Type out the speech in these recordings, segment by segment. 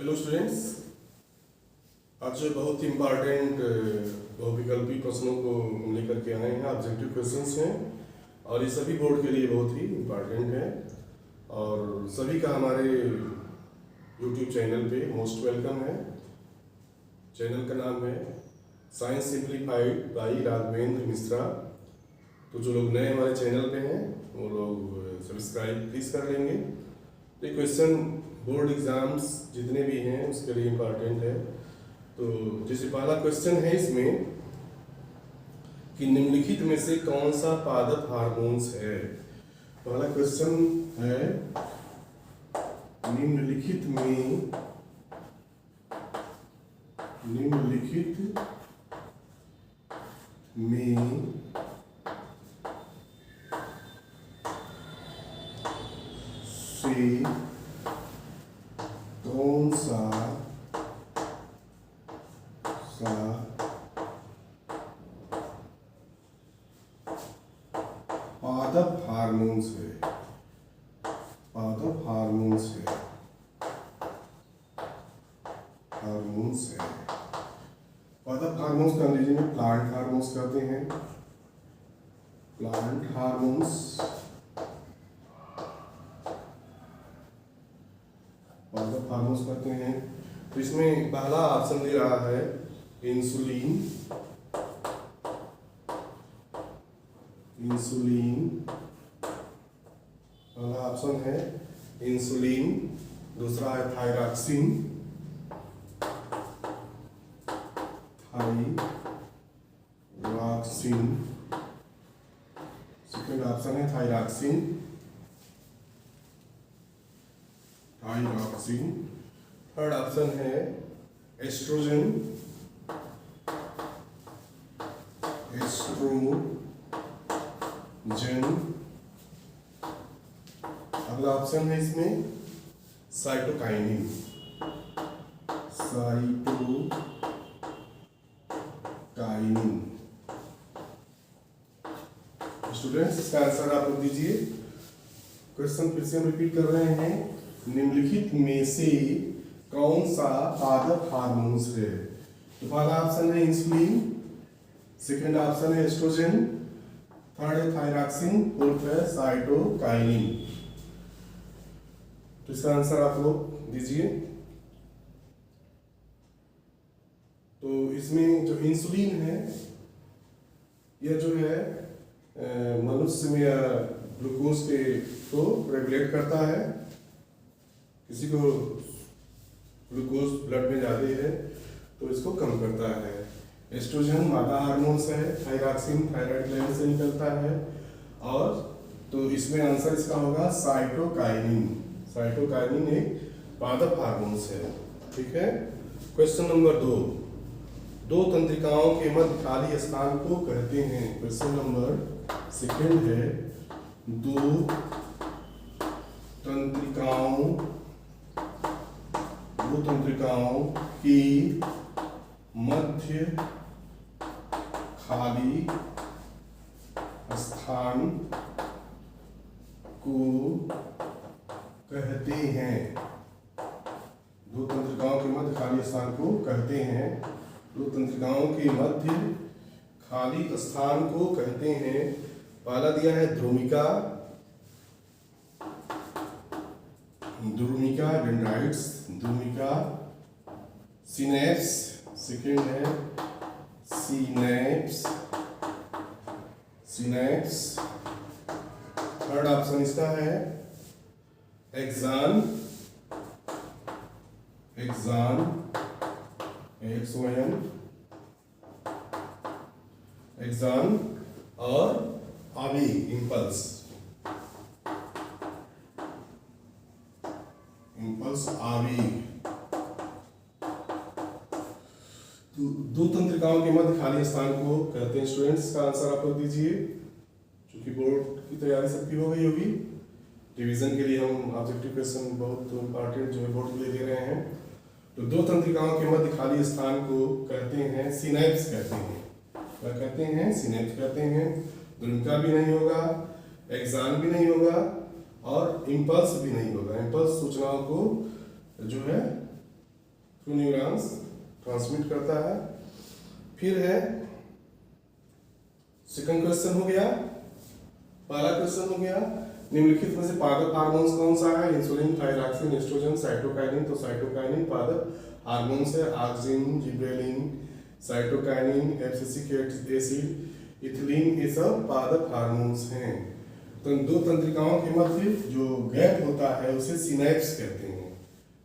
Hello students, आज जो बहुत ही इम्पॉर्टेंट बहुविकल्पी प्रश्नों को लेकर के आए हैं। ऑब्जेक्टिव क्वेश्चंस हैं और ये सभी बोर्ड के लिए बहुत ही इम्पॉर्टेंट है और सभी का हमारे यूट्यूब चैनल पे मोस्ट वेलकम है। चैनल का नाम है science simplified by Raghavendra Mishra. तो जो लोग नए हमारे चैनल पे हैं वो लोग सब्सक्राइब प्लीज़ कर लेंगे। तो ये क्वेश्चन बोर्ड एग्जाम्स जितने भी हैं उसके लिए इम्पॉर्टेंट है। तो जैसे पहला क्वेश्चन है इसमें कि निम्नलिखित में से कौन सा पादप हार्मोन्स है। पहला क्वेश्चन है निम्नलिखित में से कौन सा पादप हार्मोन्स है। पादप हार्मोन्स है। पादप हार्मोन्स का अंग्रेजी में प्लांट हार्मोन्स कहते हैं। प्लांट हार्मोन्स पादप हार्मोन्स कहते हैं। तो इसमें पहला ऑप्शन दे रहा है इंसुलिन। पहला ऑप्शन है इंसुलिन, दूसरा है थायरॉक्सिन। सेकेंड ऑप्शन है थायरॉक्सिन। थर्ड ऑप्शन है एस्ट्रोजन। अगला ऑप्शन है इसमें साइटोकाइनिन। स्टूडेंट्स, इसका आंसर आप लोग दीजिए। क्वेश्चन फिर से हम रिपीट कर रहे हैं, निम्नलिखित में से कौन सा पादप हार्मोन्स है। तो पहला ऑप्शन है इंसुलिन, सेकेंड ऑप्शन है एस्ट्रोजन, थर्ड है थायरॉक्सिन, फोर्थ है साइटोकाइनिन। तो इसका आंसर आप लोग दीजिए। तो इसमें जो इंसुलिन है यह जो है मनुष्य में ग्लूकोज के को रेगुलेट करता है। किसी को ग्लूकोज ब्लड में ज़्यादा है तो इसको कम करता है। एस्ट्रोजन मादा हार्मोन्स है, थायरॉक्सिन थायराइड ग्लैंड से निकलता है। और तो इसमें आंसर इसका होगा साइटोकाइनिन। साइटोकाइनिन एक पादप हार्मोन्स है। ठीक है। क्वेश्चन नंबर 2, दो तंत्रिकाओं के मध्य खाली स्थान को कहते हैं। क्वेश्चन नंबर सेकेंड है, दो तंत्रिकाओं की मध्य खाली स्थान को कहते हैं। दो तंत्रिकाओं के मध्य खाली स्थान को कहते हैं। दो तंत्रिकाओं के मध्य खाली स्थान को कहते हैं। पहला दिया है ध्रुमिका, डेंड्राइट्स, सिनेप्स, सेकेंड है सिनेप्स। थर्ड ऑप्शन इसका है एक्सॉन, एक्सॉन और आवेग, इम्पल्स आवेग। तो दो तंत्रिकाओं के मध्य खाली स्थान को कहते हैं। स्टूडेंट्स, का आंसर आप लोग दीजिए। क्योंकि बोर्ड की तैयारी सबकी हो गई होगी, रिवीजन के लिए हम ऑब्जेक्टिव क्वेश्चन बहुत इंपॉर्टेंट जो है बोर्ड के लिए दे रहे हैं। तो दो तंत्रिकाओं के मध्य खाली स्थान को कहते हैं सिनेप्स कहते हैं। क्या कहते हैं? सिनेप्स कहते हैं। ध्रुमिका भी नहीं होगा, एक्सॉन भी नहीं होगा और इम्पल्स भी नहीं होगा। इम्पल्स सूचनाओं को जो है थ्रू न्यूरॉन्स ट्रांसमिट करता है। फिर है सेकंड क्वेश्चन हो गया, पहला क्वेश्चन हो गया निम्नलिखित में से पादप हार्मोन्स कौन सा है? Insulin, thyroxine, estrogen, cytokinin. तो साइटोकाइनिन पादप हार्मोन्स है। Auxin, gibberellin, cytokinin, abscisic acid, ethylene, ये सब पादप हार्मोन्स हैं। तो दो तंत्रिकाओं के मध्य जो गैप होता है उसे सिनैप्स कहते हैं।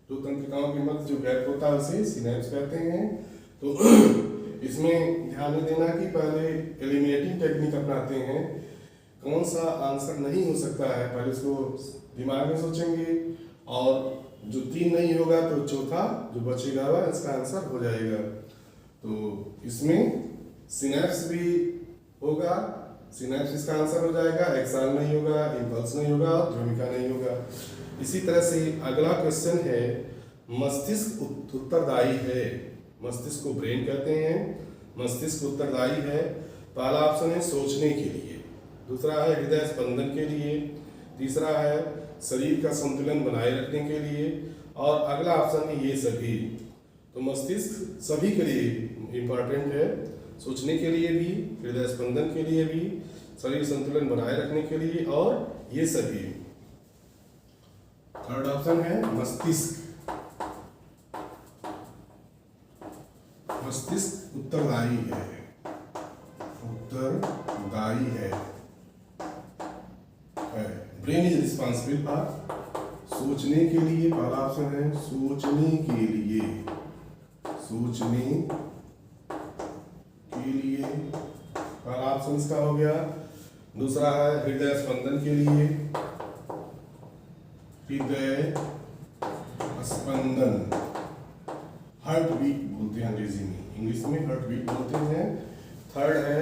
दो तंत्रिकाओं के मध्य जो गैप होता है उसे सिनैप्स कहते हैं। तो इसमें ध्यान में देना कि पहले एलिमिनेटिंग टेक्निक अपनाते हैं। कौन सा आंसर नहीं हो सकता है पहले उसको दिमाग में सोचेंगे, और जो 3 नहीं होगा तो चौथा जो बचेगा वह इसका आंसर हो जाएगा। तो इसमें सिनैप्स भी होगा, सिनैप्स इसका आंसर हो जाएगा। एक्सान नहीं होगा, इम्पल्स नहीं होगा, ध्रुविका नहीं होगा। इसी तरह से अगला क्वेश्चन है मस्तिष्क उत्तरदायी है। मस्तिष्क को ब्रेन कहते हैं, मस्तिष्क उत्तरदायी है। पहला ऑप्शन है सोचने के लिए, दूसरा है हृदय स्पंदन के लिए, तीसरा है शरीर का संतुलन बनाए रखने के लिए, और अगला ऑप्शन है ये सभी। तो मस्तिष्क सभी के लिए इम्पॉर्टेंट है, सोचने के लिए भी, हृदय स्पंदन के लिए भी, शरीर संतुलन बनाए रखने के लिए, और ये सभी। थर्ड ऑप्शन है मस्तिष्क। मस्तिष्क उत्तरदायी है, उत्तरदायी है। ब्रेन इज रिस्पॉन्सिबल फॉर सोचने के लिए। पहला ऑप्शन है सोचने के लिए, सोचने के लिए पहला ऑप्शन इसका हो गया। दूसरा है हृदय स्पंदन के लिए, हृदय स्पंदन, हार्ट बीट बोलते हैं अंग्रेजी में, इंग्लिश में हार्ट बीट बोलते हैं। थर्ड है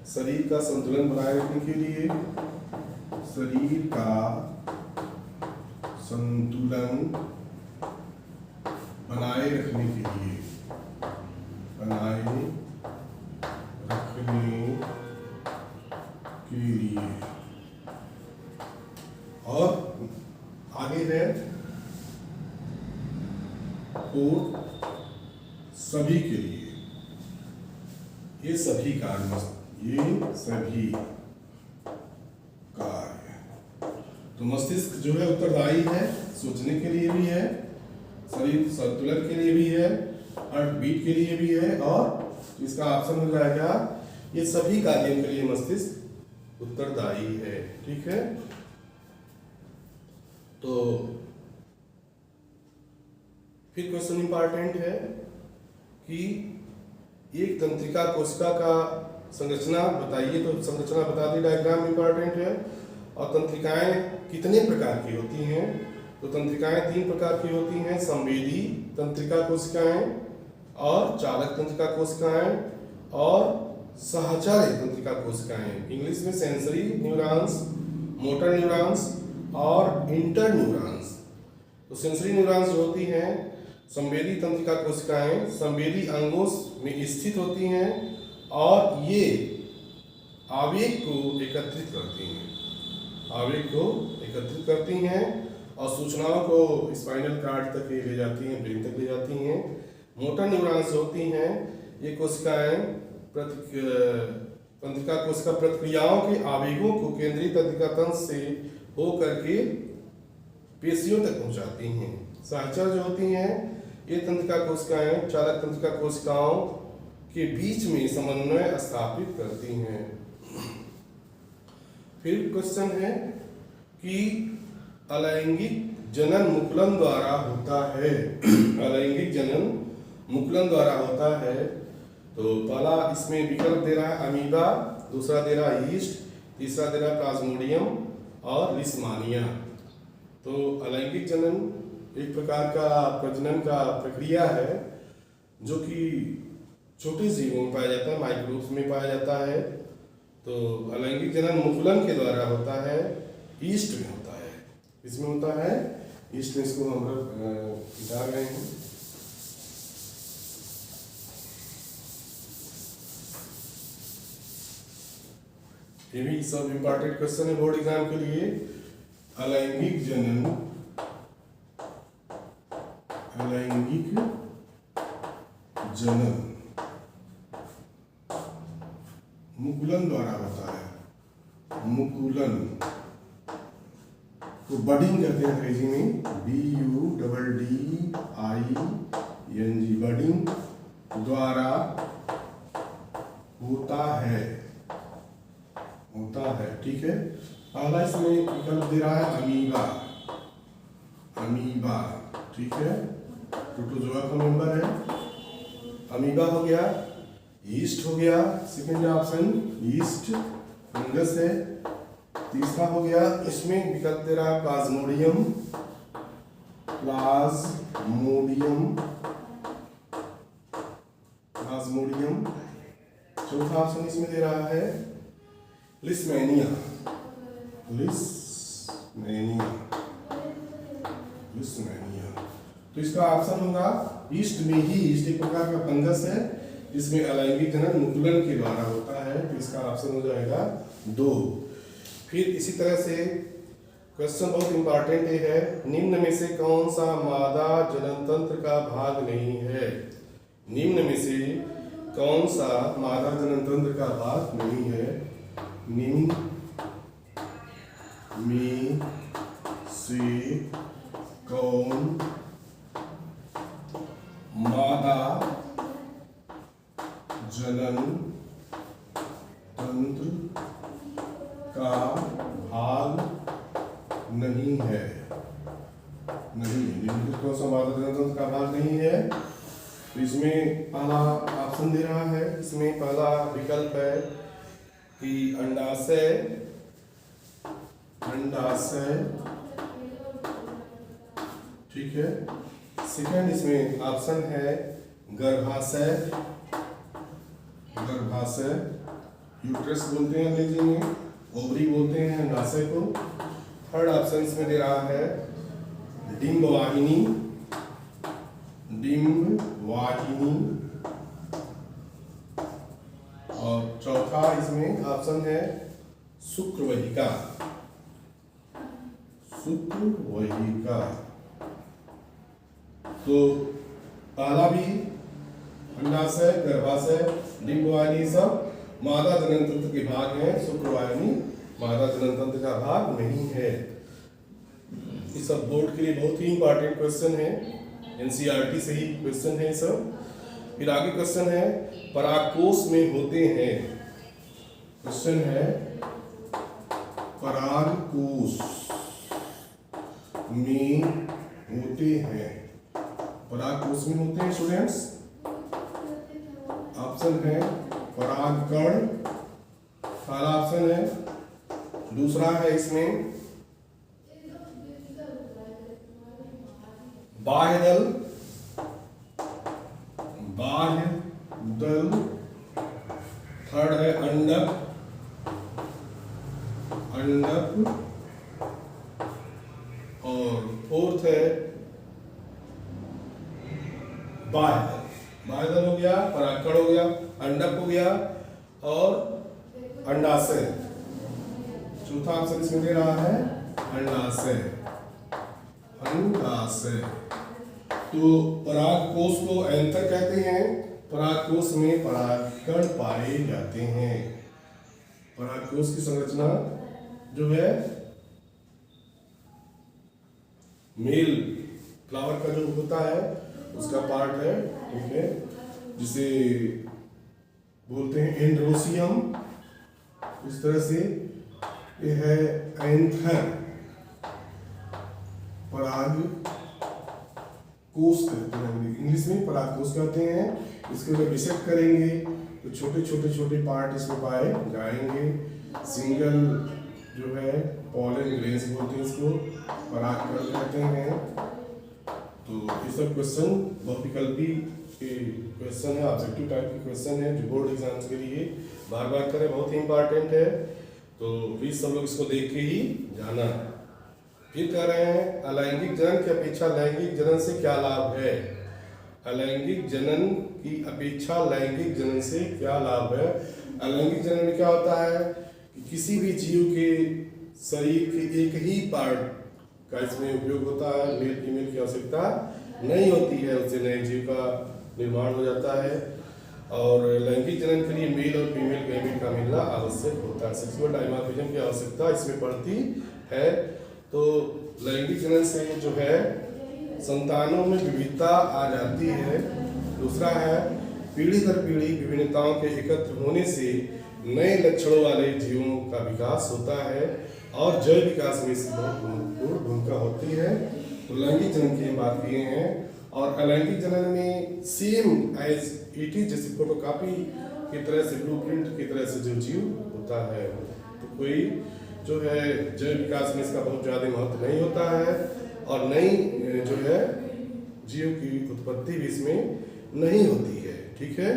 शरीर का संतुलन बनाए रखने के लिए, शरीर का संतुलन बनाए रखने के लिए, बनाए रखने के लिए, और आगे है और सभी के लिए। ये सभी कार्य, ये सभी कार्य। तो मस्तिष्क जो है उत्तरदायी है, सोचने के लिए भी है, शरीर संतुलन के लिए भी है, हार्ट बीट के लिए भी है, और इसका ऑप्शन हो जाएगा ये सभी कार्यों के लिए मस्तिष्क उत्तरदायी है। ठीक है, तो फिर क्वेश्चन इंपॉर्टेंट है कि एक तंत्रिका कोशिका का संरचना बताइए। तो संरचना बता दी, डायग्राम इंपॉर्टेंट है। और तंत्रिकाएं कितने प्रकार की होती हैं? तो तंत्रिकाएं 3 प्रकार की होती हैं, संवेदी तंत्रिका कोशिकाएं, और चालक तंत्रिका कोशिकाएं, और सहचर्य तंत्रिका कोशिकाएं। इंग्लिश में सेंसरी न्यूरॉन्स, मोटर न्यूरॉन्स, और इंटर न्यूरॉन्स। तो सेंसरी न्यूरॉन्स जो होती हैं, संवेदी तंत्रिका कोशिकाएं संवेदी अंगों में स्थित होती हैं, और ये आवेग को एकत्रित करती हैं, आवेग को एकत्रित करती हैं, और सूचनाओं को स्पाइनल कार्ड तक ले जाती हैं, ब्रेन तक ले जाती हैं। मोटर न्यूरॉन्स होती हैं, ये कोशिकाएं तंत्रिका कोशिका प्रतिक्रियाओं के आवेगों को केंद्रीय तंत्रिका तंत्र से हो करके पेशियों तक पहुंचाती हैं। सहचर जो होती हैं, ये तंत्रिका कोशिकाएं चालक तंत्रिका कोशिकाओं के बीच में समन्वय स्थापित करती हैं। फिर क्वेश्चन है कि अलैंगिक जनन मुकुलन द्वारा होता है। अलैंगिक जनन मुकुलन द्वारा होता है। तो पहला इसमें विकल्प दे रहा है अमीबा, दूसरा दे रहा है यीस्ट, तीसरा दे रहा है प्लाज्मोडियम, और लिस्मानिया। तो अलैंगिक जनन एक प्रकार का प्रजनन का प्रक्रिया है जो कि छोटे जीवों में पाया जाता है, माइक्रोब्स में पाया जाता है। तो अलैंगिक जनन मुकुलन के द्वारा होता है, ईस्ट में होता है। इसमें होता है ईस्ट में, इसको हम लोग मिटा रहे हैं। ये भी सब इम्पोर्टेंट क्वेश्चन है बोर्ड एग्जाम के लिए। अलैंगिक जनन, अलैंगिक जनन मुकुलन द्वारा होता है, मुकुलन को बडिंग कहते हैं अंग्रेजी में, BUDDING, बडिंग द्वारा होता है, ठीक है। पहला इसमें विकल्प दे रहा है अमीबा, ठीक है, प्रोटोजोआ का मेंबर है। अमीबा हो गया, यीस्ट हो गया, सेकेंड ऑप्शन यीस्ट, फंगस है। तीसरा हो गया, इसमें विकल्प दे रहा है प्लाज्मोडियम, चौथा ऑप्शन इसमें दे रहा है लिस्मेनिया, तो इसका ऑप्शन होगा ईस्ट में ही, ईस्ट एक प्रकार का फंगस है जिसमें अलैंगिक जनन मुकुलन के द्वारा होता है, तो इसका ऑप्शन हो जाएगा 2। फिर इसी तरह से क्वेश्चन बहुत इंपॉर्टेंट है, निम्न में से कौन सा मादा जनन तंत्र का भाग नहीं है? निम्न में से कौन सा मादा जनन तंत्र का भाग नहीं है? निम्न में से कौन मादा जनन तंत्र का भाग नहीं है? निम्नलिखित कौन सा मादा जनन तंत्र का भाग नहीं है? तो इसमें पहला ऑप्शन दे रहा है, इसमें पहला विकल्प है कि अंडाशय, ठीक है। सेकंड इसमें ऑप्शन है गर्भाशय, यूट्रस बोलते हैं अंग्रेजी में, ओवरी बोलते हैं अंडाशय को। थर्ड ऑप्शन इसमें दे रहा है डिंब वाहिनी, और चौथा इसमें ऑप्शन है शुक्रवाहिका। तो पहला भी अंडाशय, गर्भाशय, डिंब वाहिनी सब मादा जनन तंत्र के भाग हैं, शुक्रवाहिनी मादा जनन तंत्र का भाग नहीं है। ये सब बोर्ड के लिए बहुत ही इंपॉर्टेंट क्वेश्चन है, एनसीईआरटी से ही क्वेश्चन है सब। फिर आगे क्वेश्चन है परागकोश में होते हैं, क्वेश्चन है परागकोश में होते हैं, परागकोश में होते हैं स्टूडेंट्स। ऑप्शन है परागकण, पहला ऑप्शन है। दूसरा है इसमें बाह्य दल, थर्ड है अंडक, और फोर्थ है बाह्य दल हो गया, परागकण हो गया, अंडक हो गया और अंडाशय। चौथा ऑप्शन इसमें दे रहा है अंडाशय। तो परागकोश को एंथर कहते हैं, परागकोश में परागकण पाए जाते हैं। परागकोश की संरचना जो है मेल फ्लावर का जो होता है उसका पार्ट है, ठीक है, जिसे बोलते हैं एंड्रोसियम। इस तरह से ये है एंथर, परागकोश कहते हैं, इंग्लिश में परागकोश कहते हैं। इसको जब डिसेक्ट करेंगे तो छोटे छोटे पार्ट इसमें पाए जाएंगे। सिंगल जो है पॉलन ग्रेन्स बोलते हैं इसको, परागकण कहते हैं। तो ये सब क्वेश्चन बहुविकल्पी के क्वेश्चन है, ऑब्जेक्टिव टाइप के क्वेश्चन है जो बोर्ड एग्जाम्स के लिए बार बार करें, बहुत ही इंपॉर्टेंट है। तो प्लीज सब लोग इसको देख के ही जाना। फिर कह रहे हैं अलैंगिक जनन की अपेक्षा लैंगिक जनन से क्या लाभ है? अलैंगिक जनन की अपेक्षा लैंगिक जनन से क्या लाभ है? अलैंगिक जनन में क्या होता है कि किसी भी जीव के शरीर के एक ही पार्ट का इसमें उपयोग होता है, मेल फीमेल की आवश्यकता नहीं होती है, उससे नए जीव का निर्माण हो जाता है। और लैंगिक जनन के लिए मेल और फीमेल गैमेट का मिलना आवश्यक होता है। सेक्सुअल डायमॉर्फिज्म की आवश्यकता इसमें पड़ती है। तो लैंगिक जनन से जो है संतानों में विविधता आ जाती है। दूसरा है पीढ़ी दर पीढ़ी विभिन्नताओं के एकत्र होने से नए लक्षणों वाले जीवों का विकास होता है और जैव विकास में इसकी बहुत महत्वपूर्ण भूमिका होती है। तो लैंगिक जनन की बात किए हैं। और अलैंगिक जनन में सेम एज इट इज, जैसे फोटोकॉपी की तरह से, ब्लूप्रिंट की तरह से जो जीव होता है, तो कोई जो है जैव विकास में इसका बहुत ज़्यादा महत्व नहीं होता है और नई जो है जीव की उत्पत्ति भी इसमें नहीं होती है। ठीक है।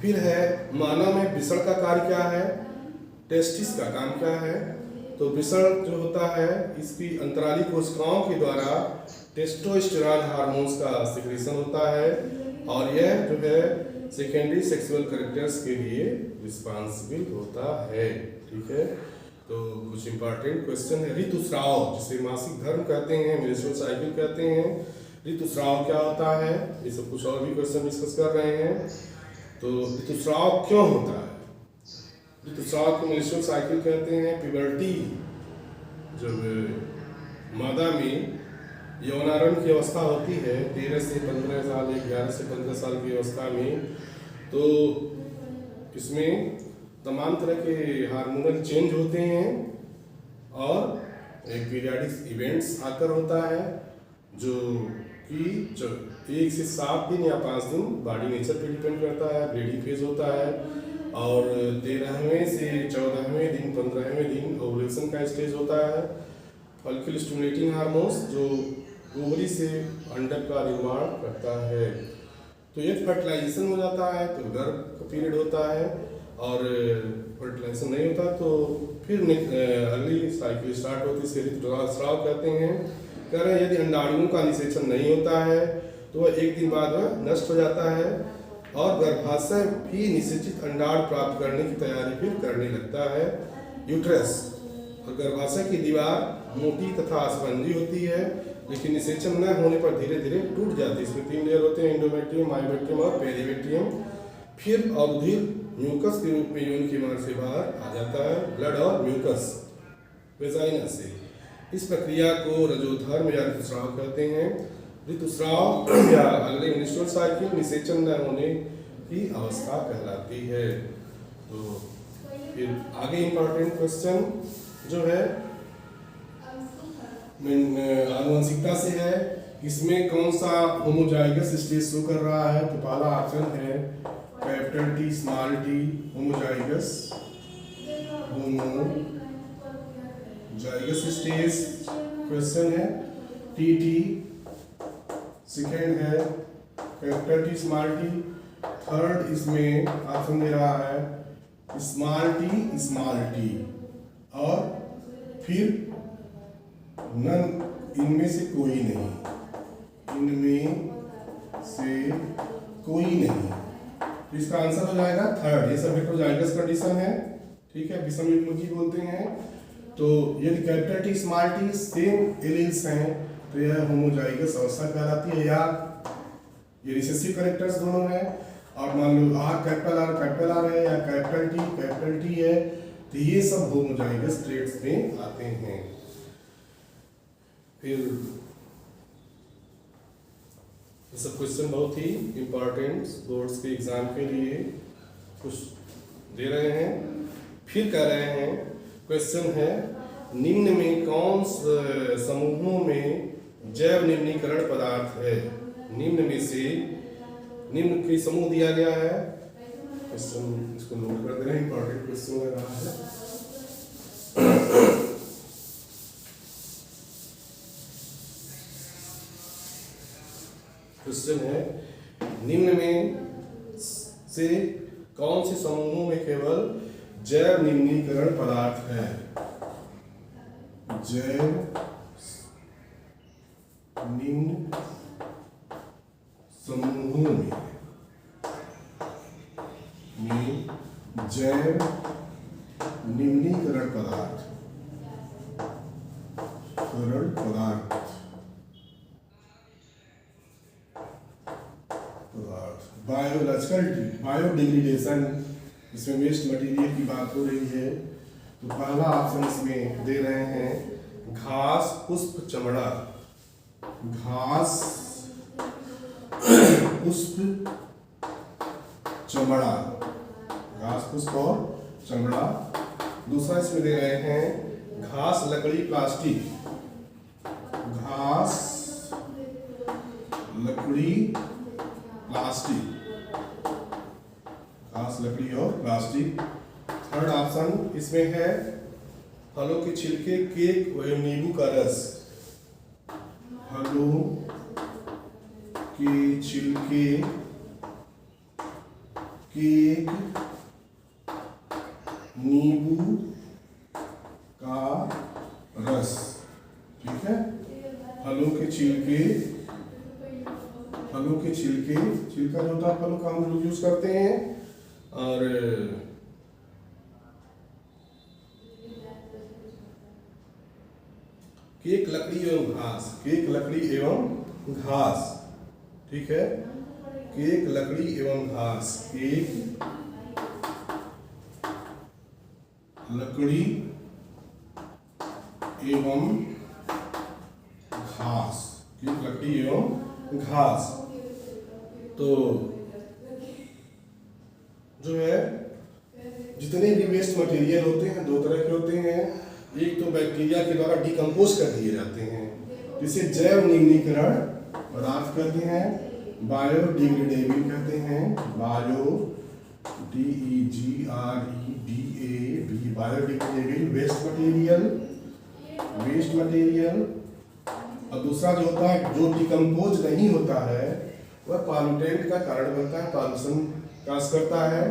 फिर है मानव में वृषण का कार्य क्या है, टेस्टिस का काम क्या है। तो वृषण जो होता है इसकी अंतराली कोशिकाओं के द्वारा टेस्टोस्टेरॉन हार्मोन्स का सिक्रेशन होता है और यह जो है सेकेंडरी सेक्सुअल कैरेक्टर्स के लिए रिस्पॉन्सिबल होता है। ठीक है। तो कुछ इंपॉर्टेंट क्वेश्चन है। ऋतुस्राव, जिसे मासिक धर्म कहते हैं, मेंस्ट्रुअल साइकिल कहते हैं, ऋतुस्राव क्या होता है, ये सब कुछ और भी क्वेश्चन डिस्कस कर रहे हैं। तो ऋतुस्राव क्यों होता है, ऋतुस्राव को मेंस्ट्रुअल साइकिल कहते हैं। प्यूबर्टी, जब मादा में यौनारंभ की अवस्था होती है 13 से 15 साल, 11 से 15 साल की अवस्था में, तो इसमें तमाम तरह के हार्मोनल चेंज होते हैं और एक पीरियडिक इवेंट्स आकर होता है जो कि 1 से 7 दिन या 5 दिन बॉडी नेचर पे डिपेंड करता है। ब्रीडिंग फेज होता है और 13वें से 14वें दिन, 15वें दिन ओवुलेशन का स्टेज होता है। फॉलिकल स्टिमुलेटिंग हार्मोन्स जो ओवरी से अंडक का निर्माण करता है। तो ये फर्टिलाइजेशन हो जाता है तो गर्भ का पीरियड होता है और फर्टिलाइजेशन नहीं होता तो फिर अगली साइकिल स्टार्ट होती है, इसे ऋतुस्राव कहते हैं। कह रहे हैं यदि अंडाणुओं का निषेचन नहीं होता है तो वह एक दिन बाद वह नष्ट हो जाता है और गर्भाशय भी निषेचित अंडाणु प्राप्त करने की तैयारी फिर करने लगता है। यूट्रस और गर्भाशय की दीवार मोटी तथा स्पंजी होती है लेकिन निषेचन न होने पर धीरे धीरे टूट जाती है। इसमें 3 लेयर होते हैं, एंडोमेट्रियम, मायोमेट्रियम और पेरीमेट्रियम। फिर अवधि म्यूकस के रूप में योनि के मार्ग से बाहर आ जाता है, ब्लड और म्यूकस वेजाइना से। इस प्रक्रिया को रजोधर्म या ऋतुस्राव कहते हैं। ऋतुस्राव या अगले मेंस्ट्रुअल साइकिल निषेचन न होने की अवस्था कहलाती है। तो फिर आगे इंपॉर्टेंट क्वेश्चन जो है आनुवंशिकता से है, इसमें कौन सा होमोजाइगस स्टेज शो कर रहा है। तो पहला ऑप्शन है capital T small T homozygous stage. Question है टी टी, सेकेंड है capital T small T, third इसमें ऑप्शन दे रहा है स्मॉल टी और फिर नन, इनमें से कोई नहीं, इनमें से कोई नहीं। इसका आंसर हो जाएगा थर्ड। ये सब हेटेरोजाइगस कंडीशन है। ठीक है, विषम युग्मजी बोलते हैं। तो यदि capital T small T same alleles हैं तो यह होमोजाइगस अवस्था कहलाती है या ये रिसेसिव कैरेक्टर्स दोनों हैं। और मान लो आर कैपिटल आर है या कैपिटल टी है तो ये सब होमोजाइगस ट्रेट्स में आते हैं। फिर ये सब क्वेश्चन बहुत ही इम्पोर्टेंट बोर्ड्स के एग्जाम के लिए कुछ दे रहे हैं। फिर कह रहे हैं क्वेश्चन है निम्न में कौन समूहों में जैव निम्नीकरण पदार्थ है। निम्न में से निम्न के समूह दिया गया है। क्वेश्चन इसको नोट कर दे रहे हैं, इम्पोर्टेंट क्वेश्चन लग रहा है। क्वेश्चन है निम्न में से कौन से समूहों में केवल जैव निम्नीकरण पदार्थ है। जैव निम्न समूहों में जैव निम्नीकरण पदार्थ बायोलॉजिकल बायोडिग्रेडेशन, इसमें वेस्ट मटेरियल की बात हो रही है। तो पहला ऑप्शन इसमें दे रहे हैं घास पुष्प चमड़ा। घास पुष्प चमड़ा, घास पुष्प और चमड़ा। दूसरा इसमें दे रहे हैं घास लकड़ी प्लास्टिक। घास लकड़ी प्लास्टिक, घास लकड़ी और प्लास्टिक। थर्ड ऑप्शन इसमें है फलों के छिलके, केक व नींबू का रस। फलों के छिलके, केक, नींबू का रस। ठीक है, फलों के छिलके, फलों के छिलके, छिलका जो होता है फलों का हम लोग यूज करते हैं। और केक लकड़ी एवं घास, केक लकड़ी एवं घास। ठीक है, केक लकड़ी एवं घास, केक लकड़ी एवं घास, केक लकड़ी एवं घास। तो जो है जितने भी वेस्ट मटेरियल होते हैं दो तरह के होते हैं। एक तो बैक्टीरिया के द्वारा डिकम्पोज कर दिए जाते हैं, जिसे जैव निम्नीकरण पदार्थ कहते हैं, बायोडिग्रेडेबल कहते हैं। Bio DEGREDAB, biodegradable waste material, waste material. और दूसरा जो होता है जो डिकम्पोज नहीं होता है वह पॉल्यूटेंट का कारण बनता है, पॉल्यूशन काज करता है।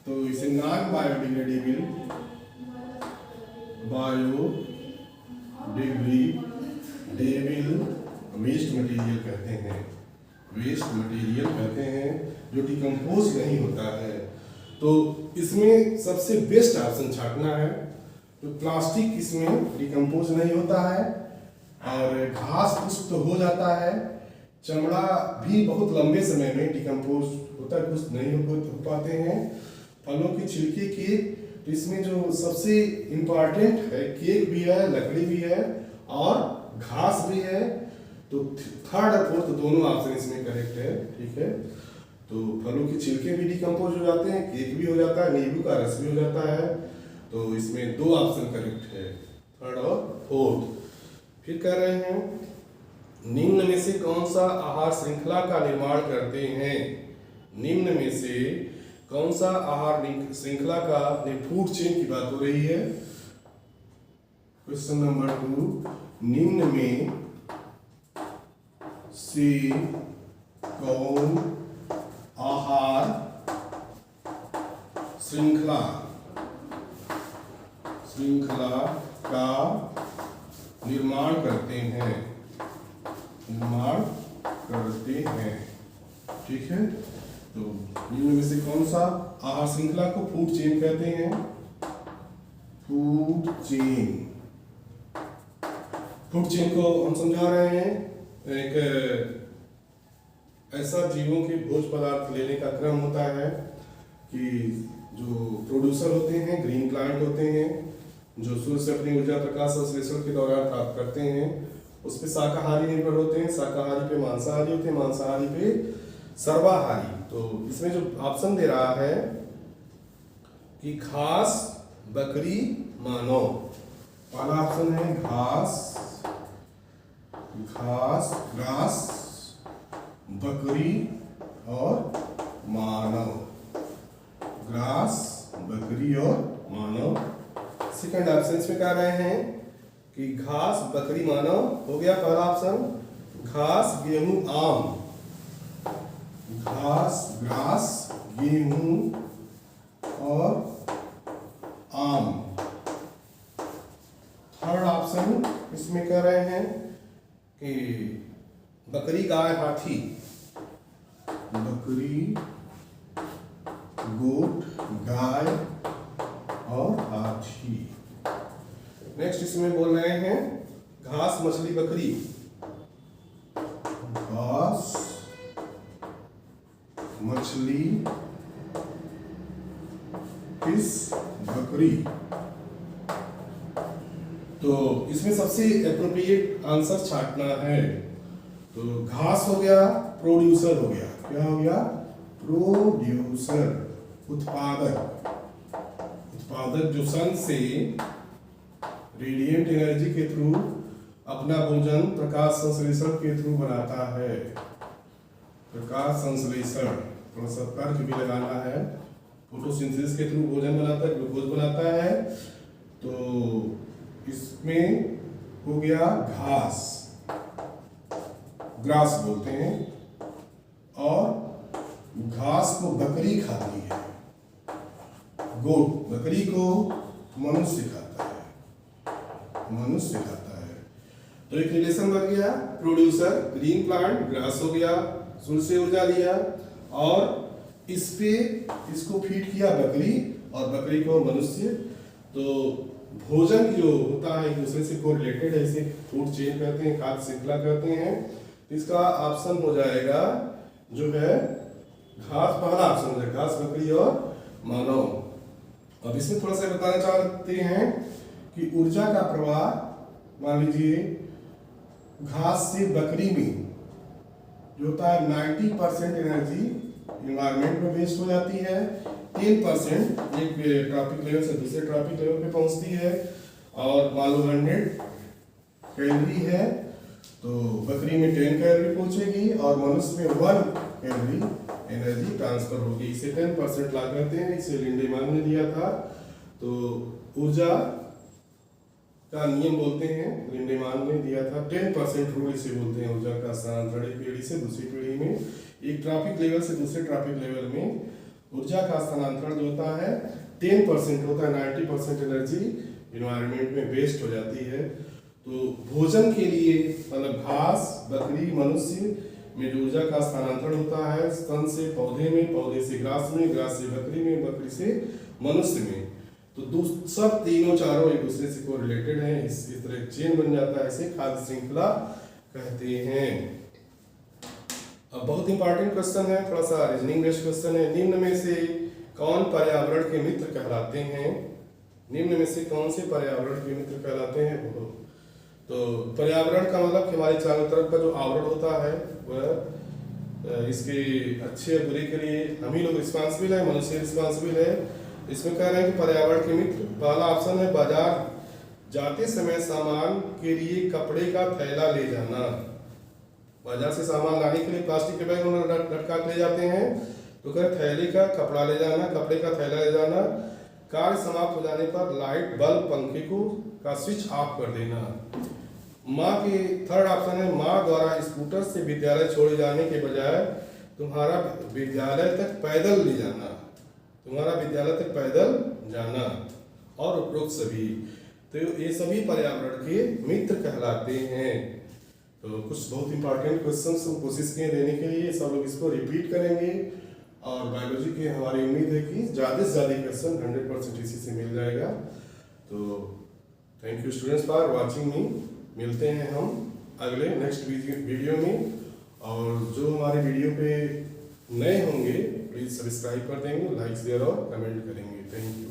तो इसे non biodegradable, biodegradable waste material कहते हैं, वेस्ट मटेरियल कहते हैं जो डिकम्पोज नहीं होता है। तो इसमें सबसे बेस्ट ऑप्शन छांटना है। तो प्लास्टिक इसमें डिकम्पोज नहीं होता है, और घास पुष्प तो हो जाता है, चमड़ा भी बहुत लंबे समय में डिकम्पोज होता है, कुछ नहीं हो पाते हैं। फलों के छिलके, केक, तो इसमें जो सबसे इम्पॉर्टेंट है केक भी है, लकड़ी भी है और घास भी है। तो थर्ड और फोर्थ दोनों ऑप्शन इसमें करेक्ट है। ठीक है, तो फलों के छिलके भी डिकम्पोज हो जाते हैं, केक भी हो जाता है, नींबू का रस भी हो जाता है। तो इसमें दो ऑप्शन करेक्ट है, थर्ड और फोर्थ। फिर कह रहे हैं निम्न में से कौन सा आहार श्रृंखला का निर्माण करते हैं। निम्न में से कौन सा आहार श्रृंखला का, फूड चेन की बात हो रही है। क्वेश्चन नंबर 2, निम्न में से कौन आहार श्रृंखला का निर्माण करते हैं, निर्माण करते हैं। ठीक है, तो निम्न में से कौन सा आहार श्रृंखला को फूड चेन कहते हैं। फूड चेन, फूड चेन को हम समझा रहे हैं एक ऐसा जीवों के भोज्य पदार्थ लेने का क्रम होता है कि जो प्रोड्यूसर होते हैं, ग्रीन प्लांट होते हैं, जो सूर्य से अपनी ऊर्जा प्रकाश संश्लेषण के दौरान प्राप्त करते हैं, उस पे शाकाहारी निर्भर होते हैं, शाकाहारी पे मांसाहारी होते हैं, मांसाहारी पे सर्वाहारी। तो इसमें जो ऑप्शन दे रहा है कि घास, बकरी, मानव। पहला ऑप्शन है घास, ग्रास, बकरी और मानव। ग्रास, बकरी और मानव। सेकंड ऑप्शन इसमें कह रहे हैं कि घास, बकरी, मानव हो गया पहला ऑप्शन। घास, गेहूं, आम। घास, ग्रास, गेहूं और आम। थर्ड ऑप्शन इसमें कह रहे हैं कि बकरी, गाय, हाथी। बकरी, गोट, गाय और हाथी। नेक्स्ट इसमें बोल रहे हैं घास, मछली, बकरी। घास, मछली किस बकरी। तो इसमें सबसे एप्रोप्रिएट आंसर छांटना है। तो घास हो गया, प्रोड्यूसर हो गया, क्या हो गया? प्रोड्यूसर, उत्पादक। उत्पादक जो सन से रेडिएंट एनर्जी के थ्रू अपना भोजन प्रकाश संश्लेषण के थ्रू बनाता है। प्रकाश संश्लेषण, थोड़ा सा तर्क भी लगाना है। फोटोसिंथेसिस के थ्रू भोजन बनाता है, ग्लूकोज बनाता है। तो इसमें हो गया घास, ग्रास बोलते हैं, और घास को बकरी खाती है, गोट। बकरी को मनुष्य खाता है, मनुष्य खाता है। तो एक रिलेशन बन गया, प्रोड्यूसर ग्रीन प्लांट, ग्रास हो गया, सूर्य से ऊर्जा लिया, और इस पे इसको फीड किया बकरी, और बकरी को मनुष्य। तो भोजन जो होता है एक दूसरे से कोरिलेटेड है, इसे फूड चेन कहते हैं, खाद्य श्रृंखला कहते हैं। इसका ऑप्शन हो जाएगा जो है घास, पहला ऑप्शन हो जाएगा घास, बकरी और मानव। अब इसमें थोड़ा सा बताना चाहते हैं कि ऊर्जा का प्रवाह, मान लीजिए घास से बकरी में जो होता है 90% एनर्जी एनवायरमेंट में वेस्ट हो जाती है, 10% एक ट्रॉपिक लेवल से दूसरे ट्रॉपिक लेवल पे पहुंचती है, और मान लो 100 कैलोरी है तो बकरी में 10 कैलोरी पहुंचेगी, और मनुष्य में 1 कैलोरी एनर्जी ट्रांसफर होगी। इसे 10% ला करते हैं, इसे लिंडेमान ने दिया था। तो ऊर्जा का नियम बोलते हैं, लिंडेमान ने दिया था 10% रूल इसे बोलते हैं। ऊर्जा का स्थानांतरण एक पीढ़ी से दूसरी पीढ़ी में, एक ट्रॉपिक लेवल से दूसरे ट्रॉपिक लेवल में ऊर्जा का स्थानांतरण जो होता है 10% होता है, 90% एनर्जी एनवायरनमेंट में वेस्ट हो जाती है। तो भोजन के लिए मतलब घास, बकरी, मनुष्य में जो ऊर्जा का स्थानांतरण होता है, स्तन से पौधे में, पौधे से ग्रास में, ग्रास से बकरी में, बकरी से मनुष्य में। तो सब तीनों चारों एक दूसरे से कोरिलेटेड हैं, इस तरह चेन बन जाता है, इसे खाद्य श्रृंखला कहते हैं। अब बहुत इंपॉर्टेंट क्वेश्चन है, थोड़ा सा रीजनिंग बेस्ड क्वेश्चन है। निम्न में से कौन पर्यावरण के मित्र कहलाते हैं? निम्न में से कौन से पर्यावरण के मित्र कहलाते हैं? तो पर्यावरण का मतलब हमारे चारों तरफ का जो आवरण होता है वह इसके अच्छे और बुरे के लिए हम ही लोग रिस्पॉन्सिबल है, मनुष्य रिस्पॉन्सिबल है। इसमें कह रहे हैं कि पर्यावरण के मित्र, पहला ऑप्शन है बाजार जाते समय सामान के लिए कपड़े का थैला ले जाना। बाजार से सामान लाने के लिए प्लास्टिक के बैग लटका के ले जाते हैं, तो कह थैले का कपड़ा ले जाना, कपड़े का थैला ले जाना। कार्य समाप्त हो जाने पर लाइट, बल्ब, पंखे का स्विच ऑफ कर देना। माँ के थर्ड ऑप्शन है माँ द्वारा स्कूटर से विद्यालय छोड़े जाने के बजाय तुम्हारा विद्यालय तक पैदल ले जाना, तुम्हारा विद्यालय तक पैदल जाना, और उपरोक्त सभी। तो ये सभी पर्यावरण के मित्र कहलाते हैं। तो कुछ बहुत इंपॉर्टेंट क्वेश्चंस हम कोशिश किए देने के लिए, सब लोग इसको रिपीट करेंगे, और बायोलॉजी की हमारी उम्मीद है कि ज़्यादा से ज़्यादा क्वेश्चन 100% इसी से मिल जाएगा। तो thank you students for watching me. मिलते हैं हम अगले नेक्स्ट वीडियो में, और जो हमारे वीडियो पे नए होंगे प्लीज़ सब्सक्राइब कर देंगे, लाइक शेयर और कमेंट करेंगे। Thank you.